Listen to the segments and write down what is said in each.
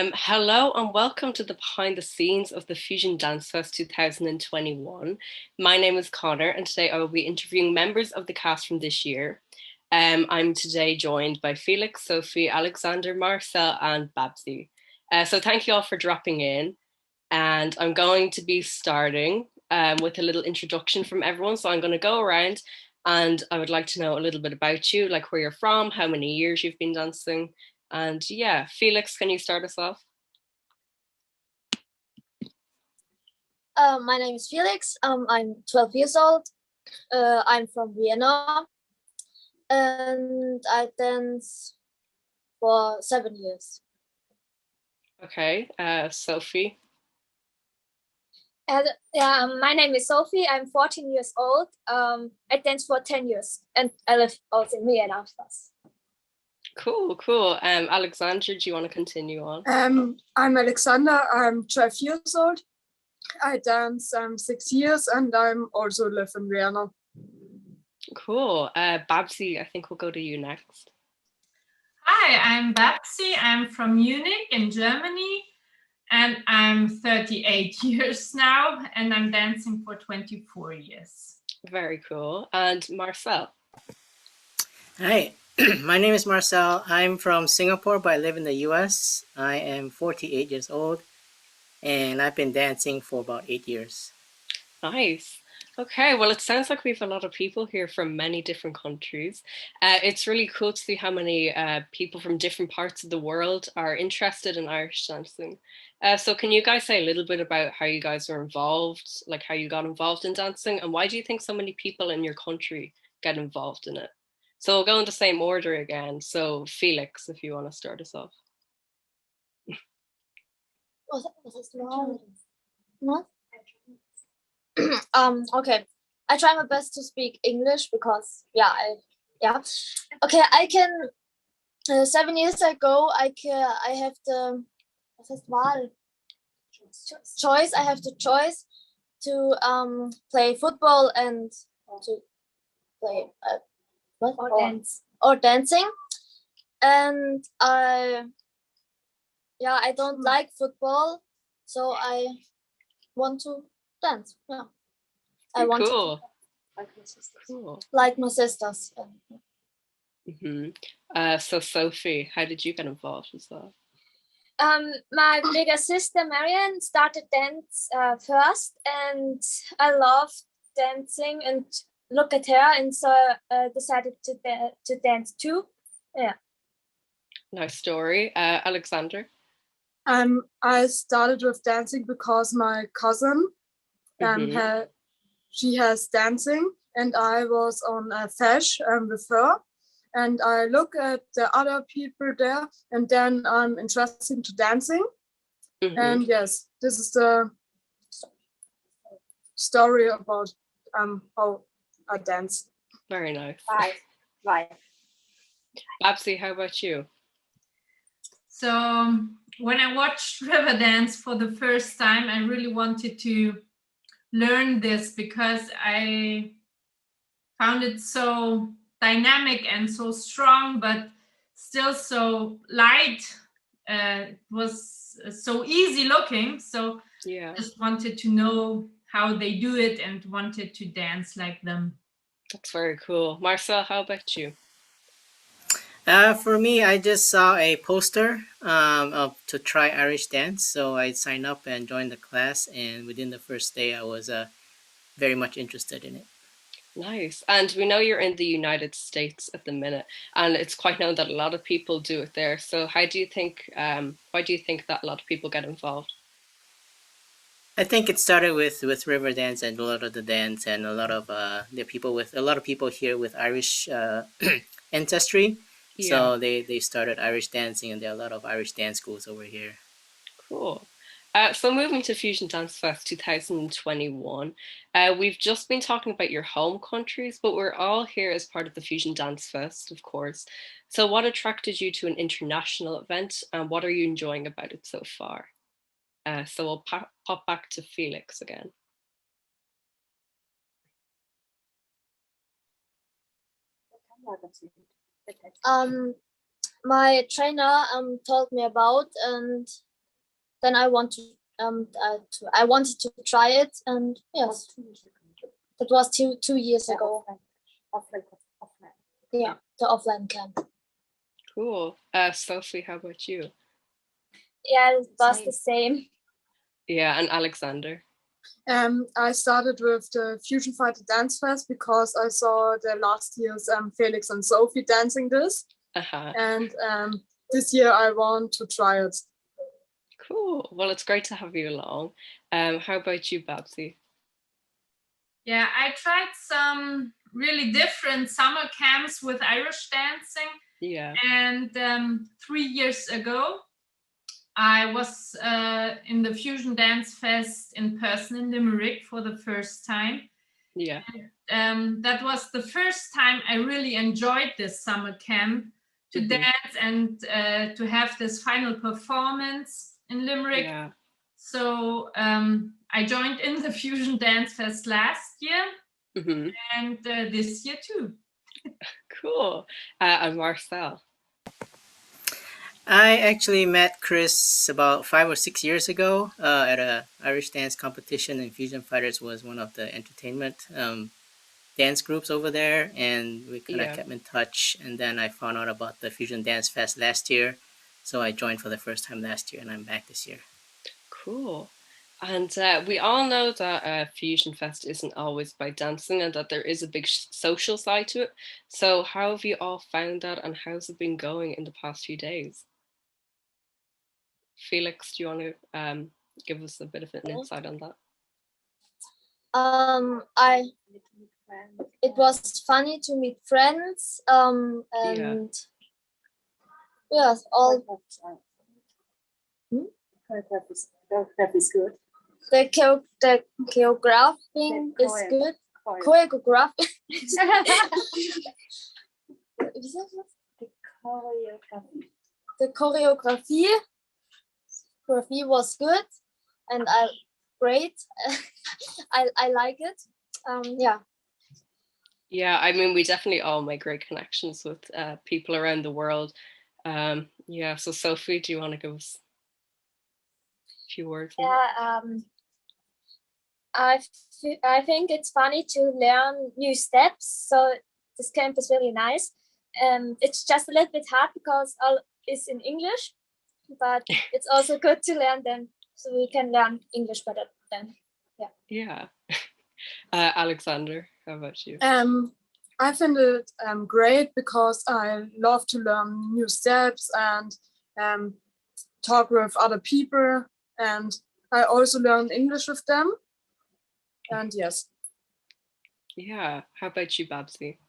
Hello and welcome to the behind the scenes of the Fusion Dance Fest 2021. My name is Conor and today I will be interviewing members of the cast from this year. I'm today joined by Felix, Sophie, Aleksander, Marcel and Babsy. So thank you all for dropping in, and I'm going to be starting with a little introduction from everyone. So I'm going to go around and I would like to know a little bit about you, like where you're from, how many years you've been dancing. And yeah, Felix, can you start us off? My name is Felix. I'm 12 years old. I'm from Vienna, and I dance for 7 years. Okay, Sophie. And my name is Sophie. I'm 14 years old. I dance for 10 years, and I live also in Vienna. Cool, cool. Aleksander, do you want to continue on? I'm Aleksander. I'm 12 years old. I dance 6 years, and I'm also live in Vienna. Cool. Babsy, I think we'll go to you next. Hi, I'm Babsy. I'm from Munich in Germany, and I'm 38 years now, and I'm dancing for 24 years. Very cool. And Marcel. Hi, my name is Marcel. I'm from Singapore, but I live in the US. I am 48 years old, and I've been dancing for about 8 years. Nice. Okay, well, it sounds like we have a lot of people here from many different countries. It's really cool to see how many people from different parts of the world are interested in Irish dancing. So can you guys say a little bit about how you guys are involved, like how you got involved in dancing, and why do you think so many people in your country get involved in it? So we'll go in the same order again. So Felix, if you want to start us off. Okay, I try my best to speak English because okay, I can 7 years ago I have the choice. I have the choice to play football and to play or dancing, and I don't like football, so I want to dance. Yeah, I want cool. to like my sisters. So Sophie, how did you get involved as well? My bigger sister Marianne started dance first, and I loved dancing and look at her, and so decided to dance too. Yeah. Nice story. Aleksander. I started with dancing because my cousin she has dancing, and I was on a fesh with her, and I look at the other people there, and then I'm interested to dancing. And yes, this is the story about how I dance. Very nice. Right. Babsy, how about you? So when I watched Riverdance for the first time, I really wanted to learn this because I found it so dynamic and so strong, but still so light. It was so easy looking. So yeah, just wanted to know how they do it and wanted to dance like them. That's very cool. Marcel, how about you? For me, I just saw a poster to try Irish dance, so I signed up and joined the class, and within the first day I was very much interested in it. Nice. And we know you're in the United States at the minute, and it's quite known that a lot of people do it there. So how do you think, why do you think that a lot of people get involved? I think it started with Riverdance and a lot of the dance, and a lot of people here with Irish ancestry. Yeah. So they started Irish dancing, and there are a lot of Irish dance schools over here. Cool. So moving to Fusion Dance Fest 2021, we've just been talking about your home countries, but we're all here as part of the Fusion Dance Fest, of course. So what attracted you to an international event, and what are you enjoying about it so far? So we'll pop back to Felix again. My trainer told me about, and then I wanted to try it, and yes, that was two years ago. Yeah, the offline camp. Cool. Sophie, how about you? Yeah, it was the same. Yeah, and Aleksander. I started with the FusionFighters Dance Fest because I saw the last year's Felix and Sophie dancing this. And this year I want to try it. Cool. Well, it's great to have you along. How about you, Babsy? Yeah, I tried some really different summer camps with Irish dancing. Yeah. And 3 years ago, I was in the Fusion Dance Fest in person in Limerick for the first time. Yeah. And, that was the first time I really enjoyed this summer camp to dance and to have this final performance in Limerick. Yeah. So I joined in the Fusion Dance Fest last year and this year too. Cool. And Marcel? I actually met Chris about 5 or 6 years ago at a Irish dance competition, and FusionFighters was one of the entertainment dance groups over there, and we kind of kept in touch. And then I found out about the Fusion Dance Fest last year, so I joined for the first time last year, and I'm back this year. Cool. And we all know that Fusion Fest isn't always by dancing, and that there is a big social side to it. So how have you all found that, and how's it been going in the past few days? Felix, do you want to give us a bit of an insight on that? It was funny to meet friends, and yes, all. Choreography is good. The choreographing is good. Choreography. The choreography was good, and great. I like it. Yeah. Yeah, I mean, we definitely all make great connections with people around the world. Yeah, so Sophie, do you want to give us a few words? Yeah, I think it's funny to learn new steps. So this camp is really nice. It's just a little bit hard because all is in English, but it's also good to learn them so we can learn English better then. Yeah. Yeah. Aleksander, how about you? I find it great because I love to learn new steps and talk with other people, and I also learn English with them. And yes. Yeah. How about you, Babsy?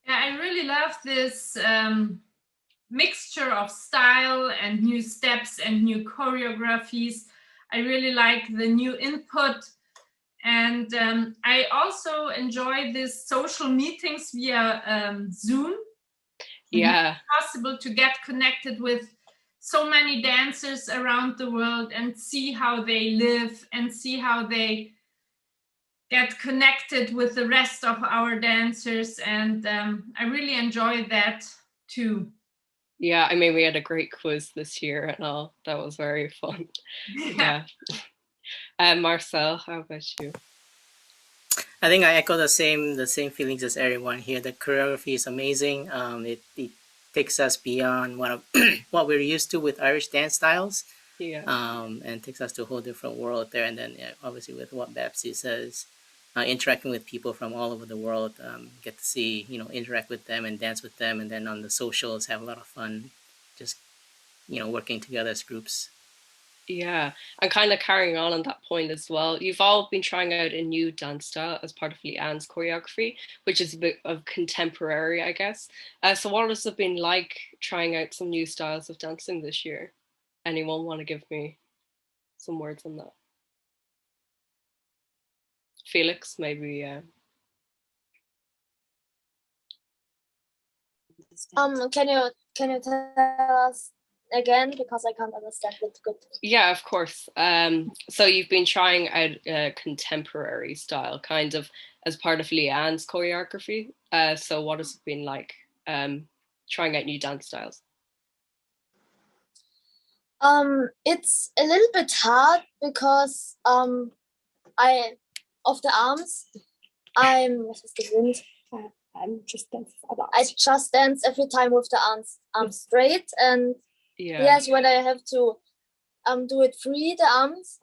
Yeah, I really love this mixture of style and new steps and new choreographies. I really like the new input. And I also enjoy these social meetings via Zoom. Yeah. It's possible to get connected with so many dancers around the world and see how they live and see how they get connected with the rest of our dancers. And I really enjoy that too. Yeah, I mean, we had a great quiz this year and all. That was very fun. Yeah. Marcel, how about you? I think I echo the same feelings as everyone here. The choreography is amazing. It takes us beyond what we're used to with Irish dance styles. Yeah. And takes us to a whole different world there. And then obviously with what Babsy says, interacting with people from all over the world, get to see, interact with them and dance with them, and then on the socials have a lot of fun, just working together as groups. Yeah, and kind of carrying on that point as well, you've all been trying out a new dance style as part of Leanne's choreography, which is a bit of contemporary, I guess. So what has it been like trying out some new styles of dancing this year? Anyone want to give me some words on that? Felix, maybe. Can you tell us again, because I can't understand it good? Yeah, of course. So you've been trying out a contemporary style, kind of as part of Leanne's choreography. So what has it been like trying out new dance styles? It's a little bit hard because of the arms, I'm just dance. I just dance every time with the arms straight, and yes, when I have to do it free, the arms,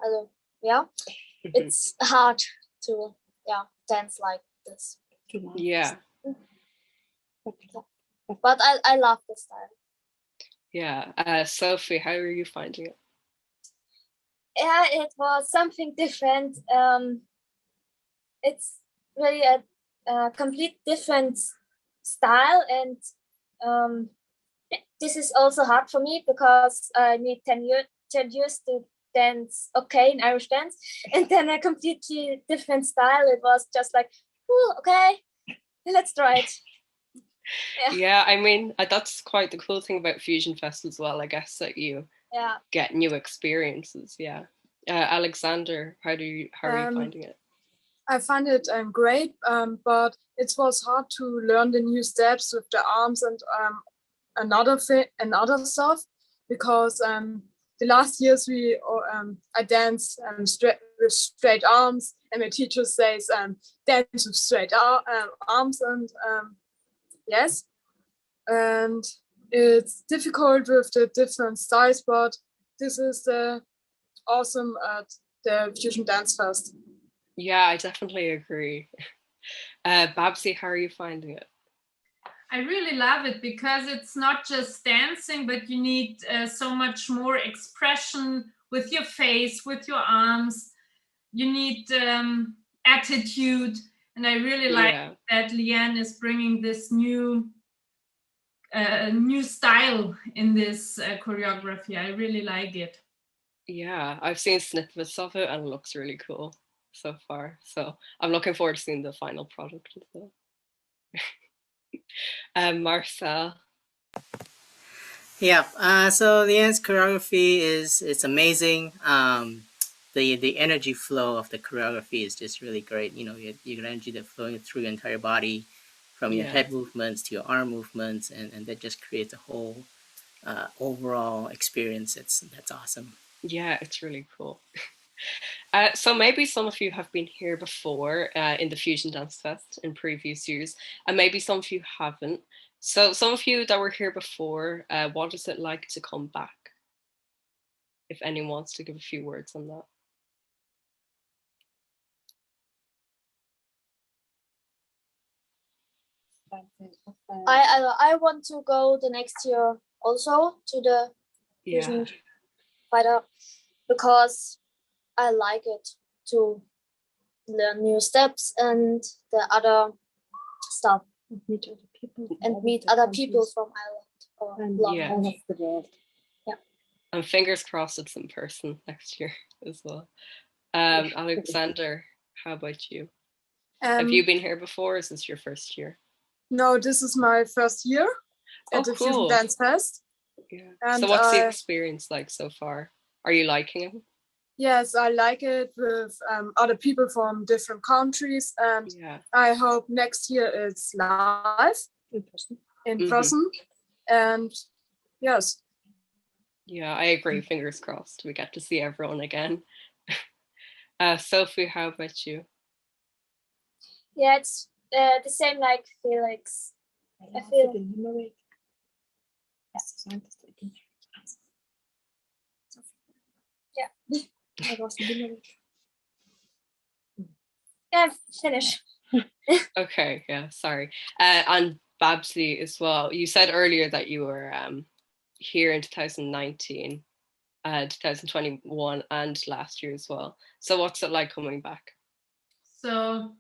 it's hard to dance like this. Yeah. But I love the style. Yeah. Sophie, how are you finding it? Yeah, it was something different. It's really a complete different style, and this is also hard for me because I need 10 years to dance in Irish dance, and then a completely different style. It was just like, ooh, okay, let's try it. Yeah, I mean, that's quite the cool thing about Fusion Fest as well, I guess, that you get new experiences. Yeah. Aleksander, how are you finding it? I find it great, but it was hard to learn the new steps with the arms and another stuff, because the last years I danced with straight arms, and my teacher says dance with straight arms, and yes, and it's difficult with the different styles, but this is awesome at the Fusion Dance Fest. Yeah, I definitely agree. Babsy, how are you finding it? I really love it because it's not just dancing, but you need so much more expression with your face, with your arms. You need attitude. And I really like that Leanne is bringing this new style in this choreography. I really like it. Yeah, I've seen snippets of it and it looks really cool so far. So I'm looking forward to seeing the final product as well. Marcel. Yeah, so Leanne's choreography it's amazing. The energy flow of the choreography is just really great. You know, your energy that flowing through your entire body, from your head movements to your arm movements, and that just creates a whole overall experience. That's awesome. Yeah, it's really cool. So maybe some of you have been here before in the Fusion Dance Fest in previous years, and maybe some of you haven't. So some of you that were here before, what is it like to come back? If anyone wants to give a few words on that. I want to go the next year also to the Fusion Fighter, because I like it to learn new steps and the other stuff, and meet other people from Ireland or all of the world. Yeah. And fingers crossed it's in person next year as well. Aleksander, how about you? Have you been here before? Or is this your first year? No, this is my first year at the Fusion Dance Fest. Yeah. And so what's the experience like so far? Are you liking it? Yes, I like it with other people from different countries, and I hope next year it's live in person. And yes. Yeah, I agree. Fingers crossed we get to see everyone again. Sophie, how about you? Yeah, it's the same like Felix. I feel. Yeah. Yeah, finish. Okay, yeah, sorry. And Babsy as well. You said earlier that you were here in 2019, 2021, and last year as well. So what's it like coming back? So,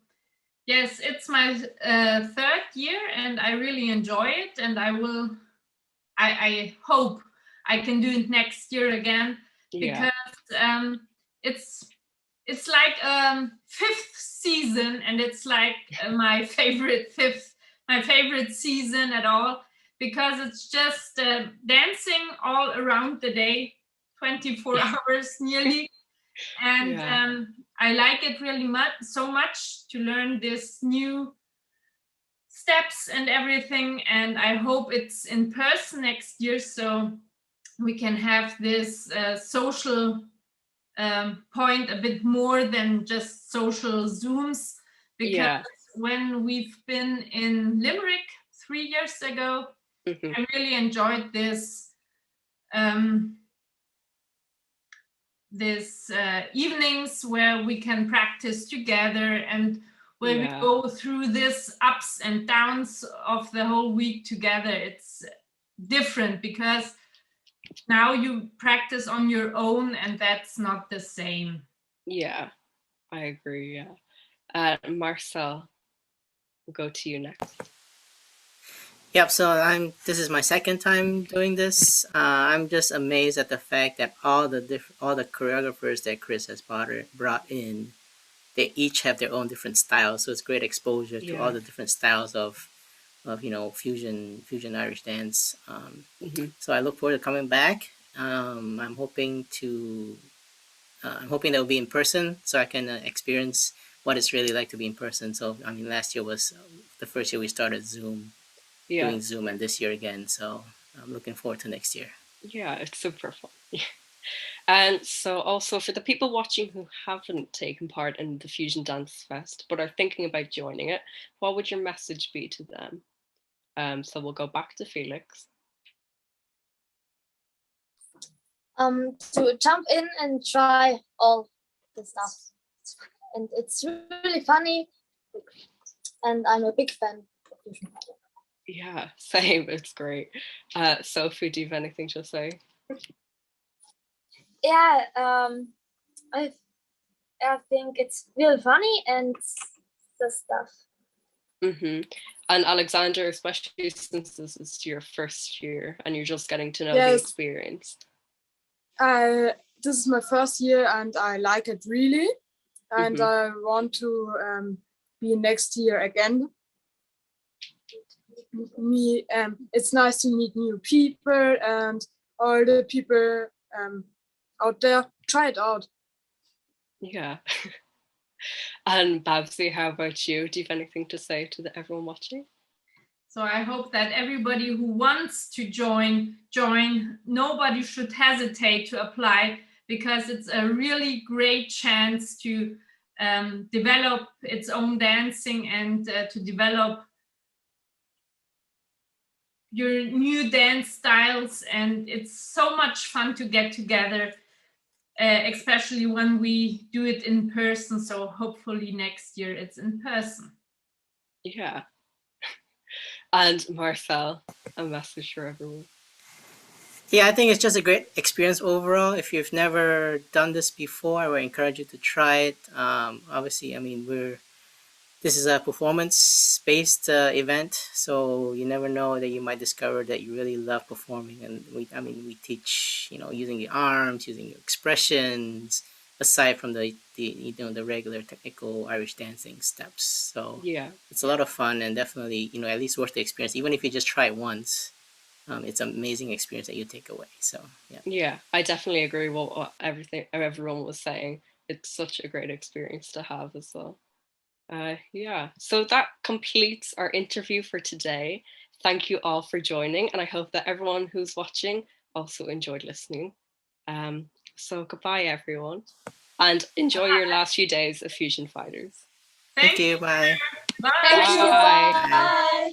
yes, it's my third year, and I really enjoy it. And I hope I can do it next year again, because it's like fifth season, and it's like my favorite season at all, because it's just dancing all around the day, 24 hours nearly. And I like it really so much to learn this new steps and everything, and I hope it's in person next year, so we can have this social point a bit more than just social Zooms, because when we've been in Limerick 3 years ago, I really enjoyed this evenings where we can practice together and where we go through this ups and downs of the whole week together. It's different because now you practice on your own and that's not the same. Yeah, I agree. Yeah. Marcel, we'll go to you next. Yep. So this is my second time doing this. I'm just amazed at the fact that all the choreographers that Chris has brought in, they each have their own different styles. So it's great exposure to all the different styles of fusion Irish dance. So I look forward to coming back. I'm hoping that will be in person so I can experience what it's really like to be in person. So I mean, last year was the first year we started Zoom. Doing Zoom, and this year again, so I'm looking forward to next year. Yeah, it's super fun. And so also for the people watching who haven't taken part in the Fusion Dance Fest but are thinking about joining it, what would your message be to them? So we'll go back to Felix. To jump in and try all the stuff, and it's really funny, and I'm a big fan of Fusion. Yeah, same. It's great. Sophie, do you have anything to say? Yeah, I think it's really funny and the stuff. And Aleksander, especially since this is your first year and you're just getting to know the experience. This is my first year and I like it really, and I want to be next year again. It's nice to meet new people and all the people out there. Try it out. Yeah. And Babsy, how about you? Do you have anything to say to everyone watching? So I hope that everybody who wants to join. Nobody should hesitate to apply, because it's a really great chance to develop its own dancing and to develop your new dance styles. And it's so much fun to get together, especially when we do it in person. So hopefully next year it's in person. Yeah. And Marcel, a message for everyone. Yeah, I think it's just a great experience overall. If you've never done this before, I would encourage you to try it. Obviously, I mean, this is a performance-based event, so you never know that you might discover that you really love performing. And we teach, using the arms, using your expressions, aside from the regular technical Irish dancing steps. So yeah, it's a lot of fun and definitely, at least worth the experience. Even if you just try it once, it's an amazing experience that you take away. So yeah, I definitely agree with what everyone was saying. It's such a great experience to have as well. Yeah, so that completes our interview for today. Thank you all for joining, and I hope that everyone who's watching also enjoyed listening. So goodbye, everyone, and enjoy your last few days of Fusion Fighters. Thank you. Bye. Bye. Thank you. Bye. Bye.